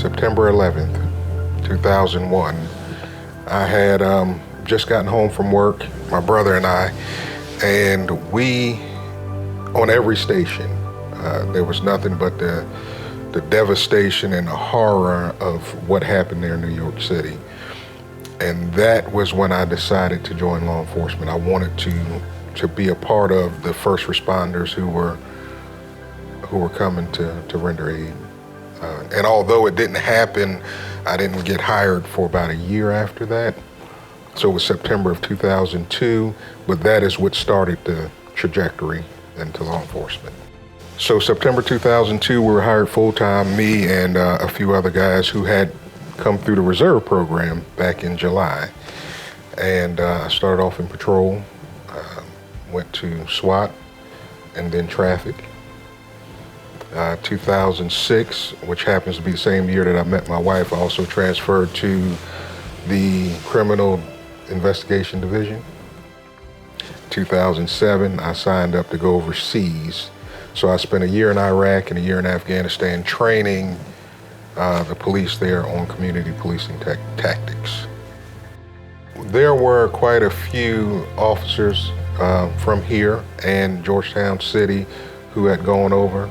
September 11th, 2001. I had just gotten home from work, my brother and I, and we, on every station, there was nothing but the devastation and the horror of what happened there in New York City. And that was when I decided to join law enforcement. I wanted to be a part of the first responders who were coming to render aid. And although it didn't happen, I didn't get hired for about a year after that. So it was September of 2002, but that is what started the trajectory into law enforcement. So September 2002, we were hired full-time, me and a few other guys who had come through the reserve program back in July. And I started off in patrol, went to SWAT, and then traffic. 2006, which happens to be the same year that I met my wife, I also transferred to the Criminal Investigation Division. 2007, I signed up to go overseas. So I spent a year in Iraq and a year in Afghanistan training the police there on community policing tactics. There were quite a few officers from here and Georgetown City who had gone over.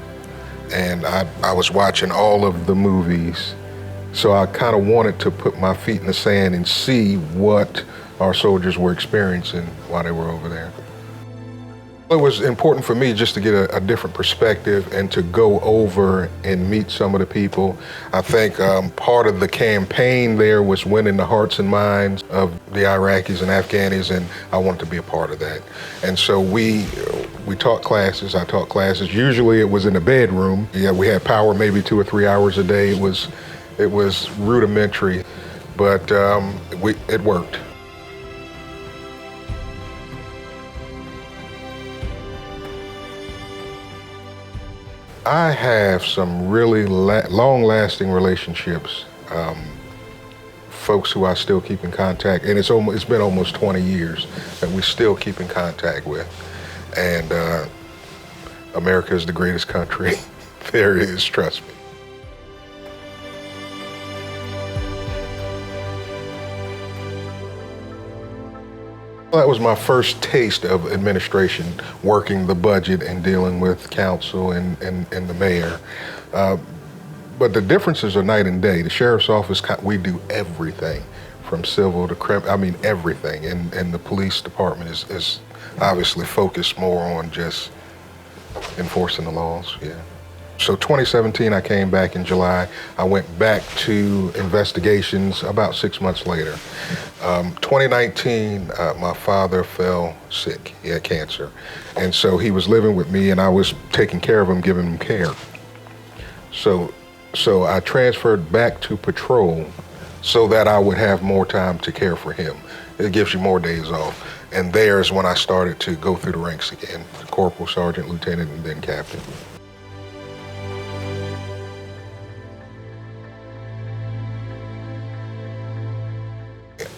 And I was watching all of the movies, so I kind of wanted to put my feet in the sand and see what our soldiers were experiencing while they were over there. It was important for me just to get a different perspective and to go over and meet some of the people. I think part of the campaign there was winning the hearts and minds of the Iraqis and Afghanis, and I wanted to be a part of that. And so we taught classes, I taught classes. Usually it was in the bedroom. Yeah, we had power maybe 2 or 3 hours a day. It was rudimentary, but it worked. I have some really long-lasting relationships, folks who I still keep in contact, and it's been almost 20 years that we still keep in contact with. And America is the greatest country there is, trust me. That was my first taste of administration, working the budget and dealing with council and the mayor. But the differences are night and day. The sheriff's office, we do everything from civil to criminal, I mean everything. And the police department is obviously focused more on just enforcing the laws, yeah. So 2017, I came back in July. I went back to investigations about 6 months later. 2019, my father fell sick. He had cancer. And so he was living with me and I was taking care of him, giving him care. So I transferred back to patrol so that I would have more time to care for him. It gives you more days off. And there's when I started to go through the ranks again, corporal, sergeant, lieutenant, and then captain.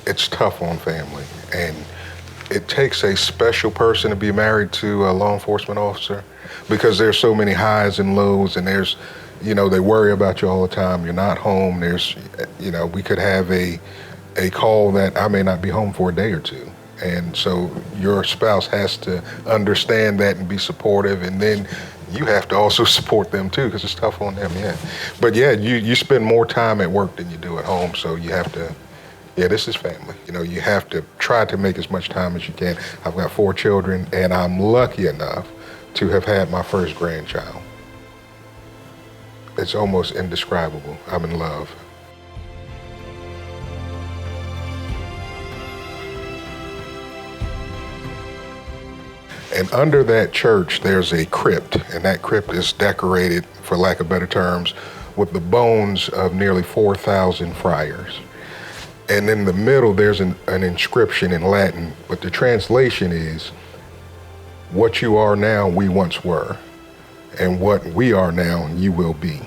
It's tough on family, and it takes a special person to be married to a law enforcement officer because there's so many highs and lows, and there's, they worry about you all the time. You're not home. There's, we could have a call that I may not be home for a day or two. And so your spouse has to understand that and be supportive, and then you have to also support them too, because it's tough on them, yeah. But yeah, you spend more time at work than you do at home, so you have to, yeah, this is family. You have to try to make as much time as you can. I've got 4 children, and I'm lucky enough to have had my first grandchild. It's almost indescribable. I'm in love. And under that church, there's a crypt, and that crypt is decorated, for lack of better terms, with the bones of nearly 4,000 friars. And in the middle, there's an inscription in Latin, but the translation is, what you are now, we once were, and what we are now, you will be.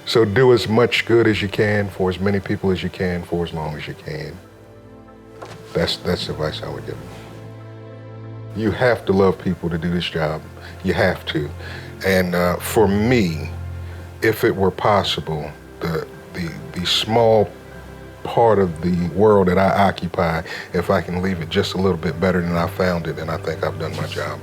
So do as much good as you can for as many people as you can for as long as you can. That's the advice I would give them. You have to love people to do this job. You have to. And for me, if it were possible, the small part of the world that I occupy, if I can leave it just a little bit better than I found it, then I think I've done my job.